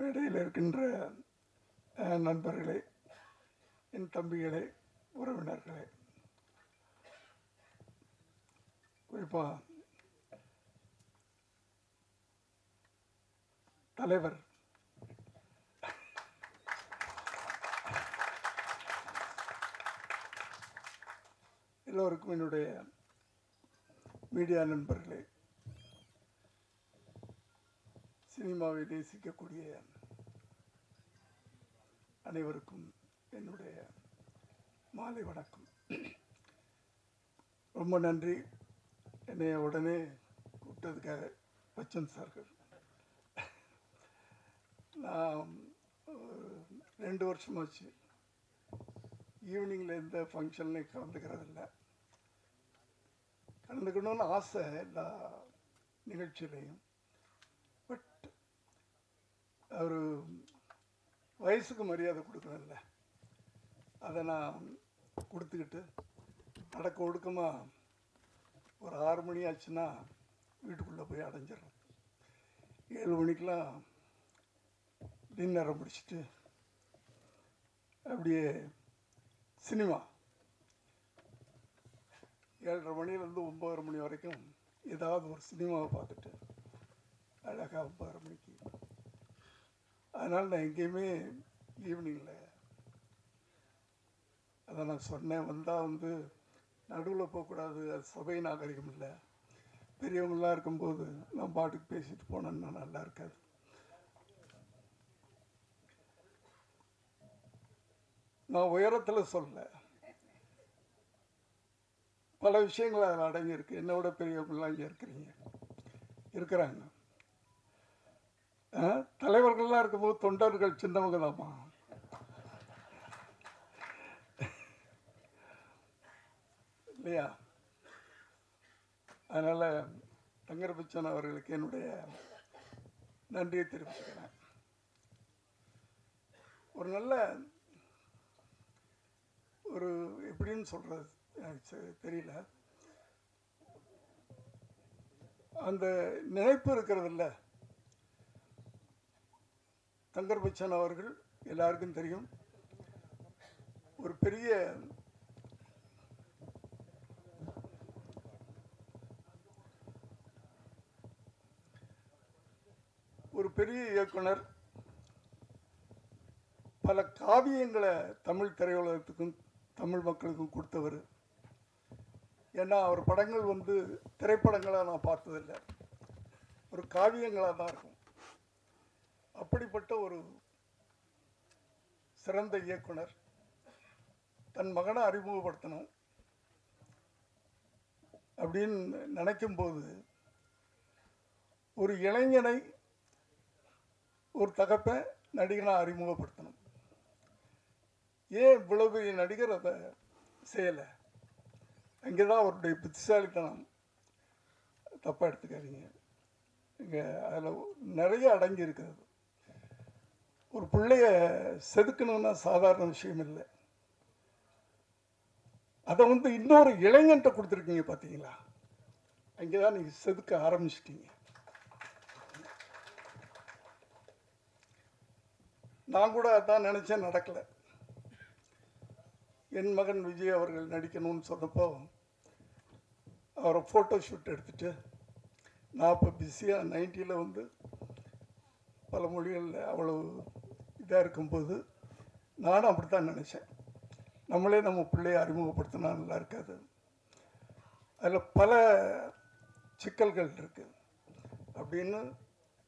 மேடையில் இருக்கின்ற நண்பர்களே, என் தம்பிகளே, உறவினர்களே, குறிப்பாக தலைவர் எல்லோருக்கும் என்னுடைய மீடியா நண்பர்களே, சினிமாவை நேசிக்கக்கூடிய அனைவருக்கும் என்னுடைய மாலை வணக்கம். ரொம்ப நன்றி என்னை உடனே கூப்பிட்டதுக்காக பச்சன் சார்கள். நான் 2 வருஷமாச்சு ஈவினிங்கில் எந்த ஃபங்க்ஷன்லையும் கலந்துக்கிறதில்ல. கலந்துக்கணும்னு ஆசை எல்லா நிகழ்ச்சியிலையும். பட் ஒரு வயசுக்கு மரியாதை கொடுக்கணும்ல, அதை நான் கொடுத்துக்கிட்டு அடக்க ஒடுக்கமாக ஒரு 6 மணி ஆச்சுன்னா வீட்டுக்குள்ளே போய் அடைஞ்சிடறேன். 7 மணிக்கெலாம் டின்னரை முடிச்சுட்டு அப்படியே சினிமா 7:30 மணிலேருந்து 9:30 மணி வரைக்கும் ஏதாவது ஒரு சினிமாவை பார்த்துட்டு அழகாக 9:30 மணிக்கு. அதனால் நான் எங்கேயுமே ஈவினிங்கில், அதை நான் சொன்னேன், வந்தால் நடுவில் போகக்கூடாது, அது சபை நாகரிகம் இல்லை. பெரியவங்களாம் இருக்கும்போது நான் பாட்டுக்கு பேசிட்டு போனேன்னா நல்லா இருக்காது. நான் உயரத்தில் சொல்ல, பல விஷயங்கள் அதில் அடங்கியிருக்கு. என்னோட பெரியவங்களாம் இங்கே இருக்கிறாங்க. தலைவர்கள்லாம் இருக்கும்போது தொண்டர்கள் சின்னவங்க தான்மா. இல்லையா? அதனால் தங்கர் பச்சன் அவர்களுக்கு என்னுடைய நன்றியை தெரிவிச்சுக்கிறேன். ஒரு நல்ல ஒரு எப்படின்னு சொல்கிறது எனக்கு தெரியல, அந்த நினைப்பு இருக்கிறது இல்லை. தங்கர் பச்சன் அவர்கள் எல்லாருக்கும் தெரியும், ஒரு பெரிய இயக்குனர். பல காவியங்களை தமிழ் திரையுலகத்துக்கும் தமிழ் மக்களுக்கும் கொடுத்தவர். ஏன்னா அவர் படங்கள் திரைப்படங்களாக நான் பார்த்ததில்லை, ஒரு காவியங்களாக தான் இருக்கும். அப்படிப்பட்ட ஒரு சிறந்த இயக்குனர் தன் மகனை அறிமுகப்படுத்தணும் அப்படின்னு நினைக்கும்போது, ஒரு இளைஞனை ஒரு தகப்பை நடிகனாக அறிமுகப்படுத்தணும். ஏன் இவ்வளவு பெரிய நடிகர் அதை செய்யலை? அங்கே தான் அவருடைய புத்திசாலித்தனம். தப்பாக எடுத்துக்காதீங்க, இங்கே அதில் நிறைய அடங்கி இருக்கிறது. ஒரு பிள்ளைய செதுக்கணும்னா சாதாரண விஷயம் இல்லை. அதை இன்னொரு இளைஞன்ட்ட கொடுத்துருக்கீங்க பார்த்தீங்களா? அங்கே தான் நீங்கள் செதுக்க ஆரம்பிச்சிட்டீங்க. நான் கூட அதான் நினச்சேன், நடக்கலை. என் மகன் விஜய் அவர்கள் நடிக்கணும்னு சொன்னப்போ அவரை ஃபோட்டோ ஷூட் எடுத்துகிட்டு, நான் இப்போ பிஸியாக 90ல் பல மொழிகளில் அவ்வளோ இதாக இருக்கும்போது நானும் அப்படி தான் நினச்சேன், நம்மளே நம்ம பிள்ளையை அறிமுகப்படுத்தினா நல்லா இருக்காது. அதில் பல சிக்கல்கள் இருக்குது அப்படின்னு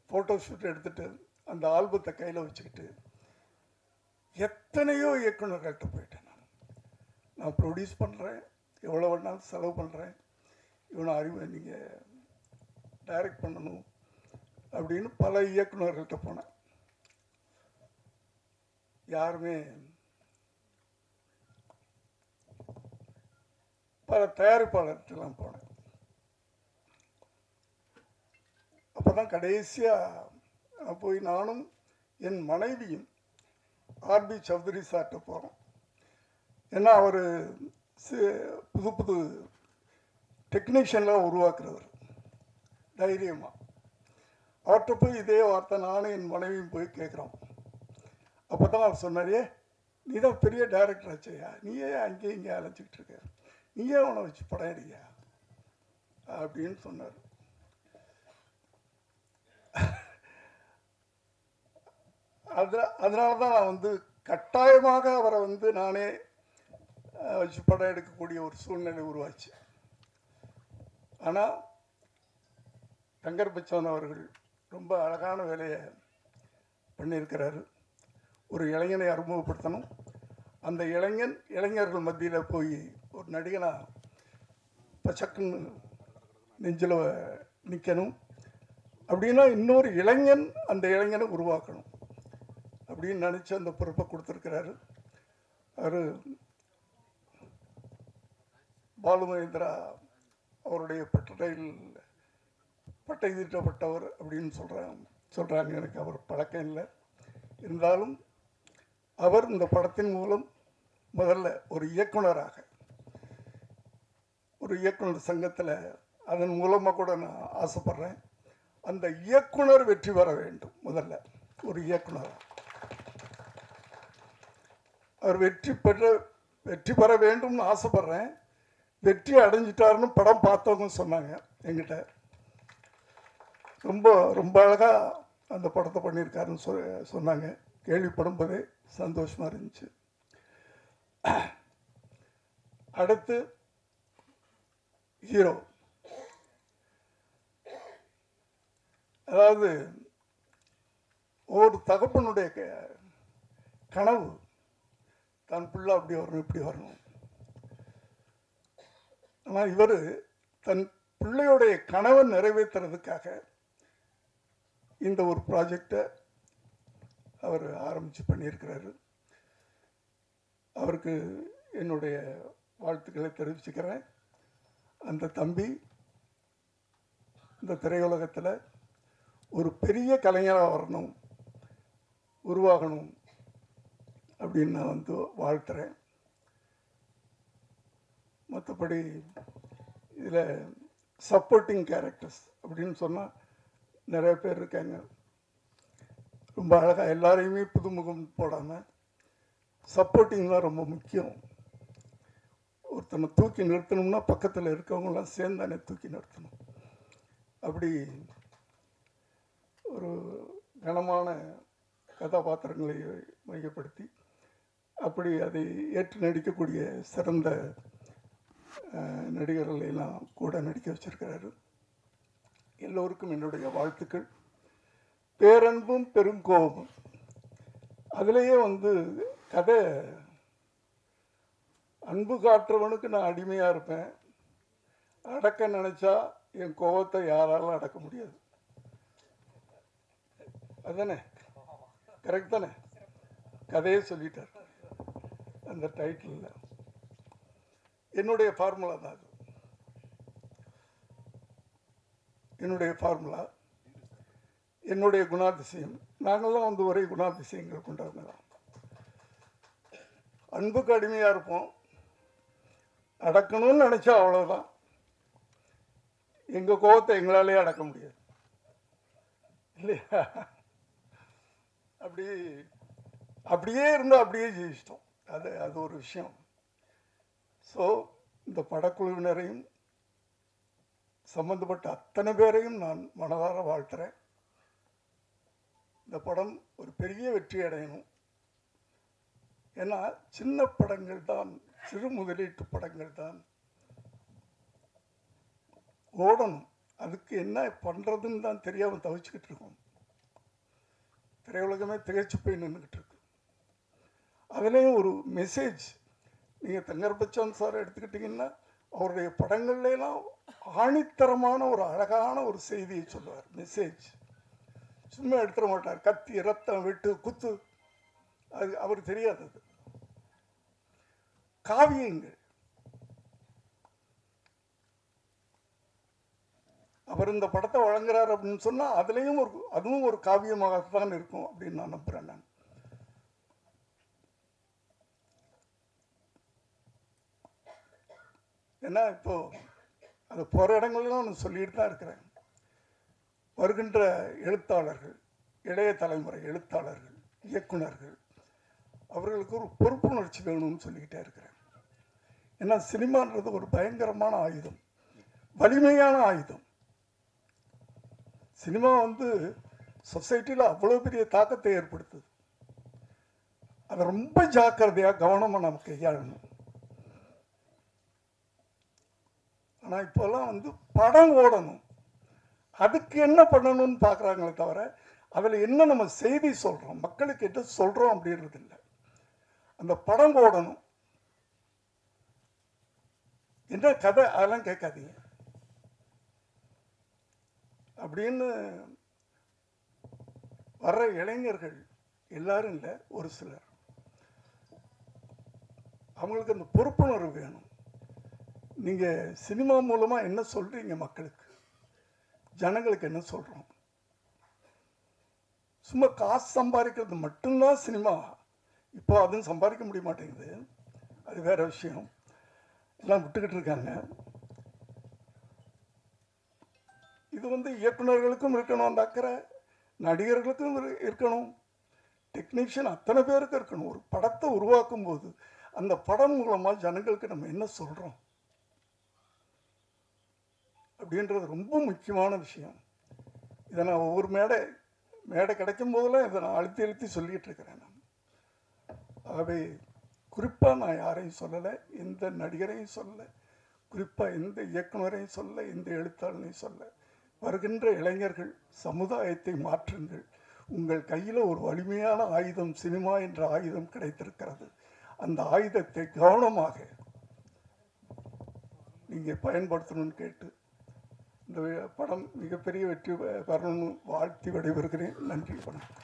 ஃபோட்டோ ஷூட் எடுத்துகிட்டு அந்த ஆல்பத்தை கையில் வச்சுக்கிட்டு எத்தனையோ இயக்குநர்கள்ட்ட போயிட்டேன். நான் ப்ரொடியூஸ் பண்ணுறேன், எவ்வளோ வேணாலும் செலவு பண்ணுறேன், இவனை நீங்கள் டைரக்ட் பண்ணணும் அப்படின்னு பல இயக்குநர்கள்ட்ட போனேன். யாருமே, பல தயாரிப்பாளர்கிட்டலாம் போனேன். அப்போ தான் கடைசியாக போய் நானும் என் மனைவியும் ஆர்பி சௌத்ரி சார்கிட்ட போகிறோம். ஏன்னா அவர் புது புது டெக்னீஷியன்லாம் உருவாக்குறவர் தைரியமாக. அவர்கிட்ட போய் இதே வார்த்தை நானும் என் மனைவியும் போய் கேட்குறோம். அப்போ தான் அவர் சொன்னார், நீ தான் பெரிய டைரக்டர் ஆச்சையா, நீயே அங்கேயும் இங்கே அலைஞ்சிக்கிட்டு இருக்க, நீயே உன வச்சு படம் எடுக்கியா அப்படின்னு சொன்னார். அதனால தான் நான் வந்து கட்டாயமாக அவரை வந்து நானே வச்சு படம் எடுக்கக்கூடிய ஒரு சூழ்நிலை உருவாச்சு. ஆனால் தங்கர் பச்சான் அவர்கள் ரொம்ப அழகான வேலையை பண்ணியிருக்கிறாரு. ஒரு இளைஞனை அறிமுகப்படுத்தணும், அந்த இளைஞர்கள் மத்தியில் போய் ஒரு நடிகனாக பச்சக்குன்னு நெஞ்சில் நிற்கணும். அப்படின்னா இன்னொரு இளைஞன் அந்த இளைஞனை உருவாக்கணும் அப்படின்னு நினச்சி அந்த பொறுப்பை கொடுத்துருக்கிறாரு. அவர் பாலு மகேந்திரா அவருடைய பட்டை தீட்டப்பட்டவர் அப்படின்னு சொல்கிறாங்க. எனக்கு அவர் பழக்கம் இல்லை. இருந்தாலும் அவர் இந்த படத்தின் மூலம் முதல்ல ஒரு இயக்குனராக, ஒரு இயக்குனர் சங்கத்தில் அதன் மூலமாக கூட நான் ஆசைப்படுறேன், அந்த இயக்குனர் வெற்றி பெற வேண்டும். முதல்ல ஒரு இயக்குனர் அவர் வெற்றி பெற வேண்டும்னு ஆசைப்படுறேன். வெற்றி அடைஞ்சிட்டாருன்னு படம் பார்த்தவங்க சொன்னாங்க என்கிட்ட. ரொம்ப ரொம்ப அழகாக அந்த படத்தை பண்ணியிருக்காருன்னு சொன்னாங்க. கேள்விப்படும் போதே சந்தோஷமாக இருந்துச்சு. அடுத்து ஹீரோ. அதாவது ஒரு தகப்பனுடைய கனவு, தன் பிள்ளை அப்படி வரணும் இப்படி வரணும். ஆனால் இவர் தன் பிள்ளையுடைய கனவை நிறைவேற்றுறதுக்காக இந்த ஒரு ப்ராஜெக்டை அவர் ஆரம்பித்து பண்ணியிருக்கிறாரு. அவருக்கு என்னுடைய வாழ்த்துக்களை தெரிவிச்சுக்கிறேன். அந்த தம்பி இந்த திரையுலகத்தில் ஒரு பெரிய கலைஞராக வரணும், உருவாகணும் அப்படின்னு நான் வந்து வாழ்த்துறேன். மற்றபடி இதில் சப்போர்ட்டிங் கேரக்டர்ஸ் அப்படின்னு சொன்னால் நிறைய பேர் இருக்காங்க. ரொம்ப அழகாக எல்லாரையுமே புதுமுகம் போடாமல் சப்போர்ட்டிங் தான் ரொம்ப முக்கியம். ஒருத்தனை தூக்கி நிறுத்தணும்னா பக்கத்தில் இருக்கவங்களாம் சேர்ந்தானே தூக்கி நிறுத்தணும். அப்படி ஒரு கனமான கதாபாத்திரங்களை மையப்படுத்தி அப்படி அதை ஏற்று நடிக்கக்கூடிய சிறந்த நடிகர்களெல்லாம் கூட நடிக்க வச்சிருக்கிறாரு. எல்லோருக்கும் என்னுடைய வாழ்த்துக்கள். பேரன்பும் பெருங்கோபமும், அதிலேயே வந்து கதை, அன்பு காட்டுறவனுக்கு நான் அடிமையாக இருப்பேன், அடக்க நினச்சா என் கோபத்தை யாராலும் அடக்க முடியாது. அதுதானே கரெக்ட் தானே? கதையே சொல்லிட்டார் அந்த டைட்டிலில். என்னுடைய ஃபார்முலா தான் அது. என்னுடைய ஃபார்முலா, என்னுடைய குணாதிசயம். நாங்கள்லாம் வந்து ஒரே குணாதிசயங்கள் கொண்டவங்க தான். அன்புக்கு அடிமையாக இருப்போம், அடக்கணும்னு நினச்சா அவ்வளோதான். எங்கள் கோபத்தை எங்களாலே அடக்க முடியாது இல்லையா? அப்படியே இருந்தால் அப்படியே ஜெயிச்சிட்டோம். அது ஒரு விஷயம். ஸோ இந்த படக்குழுவினரையும் சம்பந்தப்பட்ட அத்தனை பேரையும் நான் மனதார வாழ்த்துறேன். இந்த படம் ஒரு பெரிய வெற்றி அடையணும். ஏன்னா சின்ன படங்கள் தான், சிறு முதலீட்டு படங்கள் தான் ஓடணும். அதுக்கு என்ன பண்ணுறதுன்னு தான் தெரியாமல் தவிச்சுக்கிட்டு இருக்கோம். திரையுலகமே திகைச்சு போய் நின்றுக்கிட்டு இருக்கு. அதுலேயும் ஒரு மெசேஜ், நீங்கள் தங்கர் பச்சான் சார் எடுத்துக்கிட்டிங்கன்னா அவருடைய படங்கள்லாம் ஆணித்தரமான ஒரு அழகான ஒரு செய்தியை சொல்லுவார். மெசேஜ் சும்மா எடுத்துட மாட்டார். கத்தி, ரத்தம், வெட்டு, குத்து, அது அவர் தெரியாதது. காவியங்கள், அவர் இந்த படத்தை வழங்குறார் அப்படின்னு சொன்னால் அதுவும் ஒரு காவியமாகத்தான் இருக்கும் அப்படின்னு நான் நம்புகிறேன். நான் ஏன்னா இப்போ அது போகிற இடங்கள்லாம் நான் சொல்லிட்டு தான் இருக்கிறேன். வருகின்ற எழுத்தாளர்கள், இளைய தலைமுறை எழுத்தாளர்கள், இயக்குனர்கள் அவர்களுக்கு ஒரு பொறுப்புணர்ச்சி வேணும்னு சொல்லிக்கிட்டே இருக்கிறேன். ஏன்னா சினிமான்றது ஒரு பயங்கரமான ஆயுதம், வலிமையான ஆயுதம். சினிமா வந்து சொசைட்டியில் அவ்வளோ பெரிய தாக்கத்தை ஏற்படுத்துது. அதை ரொம்ப ஜாக்கிரதையாக கவனமாக நம்ம கையாளணும். ஆனால் இப்போல்லாம் வந்து படம் ஓடணும், அதுக்கு என்ன பண்ணணும்னு பார்க்குறாங்களே தவிர அதில் என்ன நம்ம செய்தி சொல்கிறோம், மக்களுக்கு என்ன சொல்கிறோம் அப்படின்றது இல்லை. அந்த படம் ஓடணும், என்ன கதை அதெல்லாம் கேட்காதீங்க அப்படின்னு வர்ற இளைஞர்கள் எல்லாரும் இல்லை, ஒரு சிலர், அவங்களுக்கு அந்த பொறுப்புணர்வு வேணும். நீங்கள் சினிமா மூலமாக என்ன சொல்கிறீங்க மக்களுக்கு, ஜனங்களுக்கு என்ன சொல்கிறோம்? சும்மா காசு சம்பாதிக்கிறது மட்டும்தான் சினிமா. இப்போ அதுவும் சம்பாதிக்க முடிய மாட்டேங்குது, அது வேற விஷயம். எல்லாம் விட்டுக்கிட்டு இருக்காங்க. இது வந்து இயக்குநர்களுக்கும் இருக்கணும் அந்த அக்கறை, நடிகர்களுக்கும் இருக்கணும், டெக்னீஷியன் அத்தனை பேருக்கு இருக்கணும். ஒரு படத்தை உருவாக்கும் போது அந்த படம் மூலமாக ஜனங்களுக்கு நம்ம என்ன சொல்கிறோம் அப்படின்றது ரொம்ப முக்கியமான விஷயம். இதை நான் ஒவ்வொரு மேடை கிடைக்கும் போதெல்லாம் இதை நான் அழுத்தி அழுத்தி சொல்லிகிட்டு இருக்கிறேன். நான் ஆகவே குறிப்பாக நான் யாரையும் சொல்லலை, எந்த நடிகரையும் சொல்லலை, குறிப்பாக எந்த இயக்குனரையும் சொல்லலை, எந்த எழுத்தாளரையும் சொல்லலை. வருகின்ற இளைஞர்கள் சமுதாயத்தை மாற்றுங்கள். உங்கள் கையில் ஒரு வலிமையான ஆயுதம், சினிமா என்ற ஆயுதம் கிடைத்திருக்கிறது. அந்த ஆயுதத்தை கவனமாக நீங்கள் பயன்படுத்தணும்னு கேட்டு இந்த படம் மிகப்பெரிய வெற்றி பெறணும்னு வாழ்த்தி விடைபெறுகிறேன். நன்றி, வணக்கம்.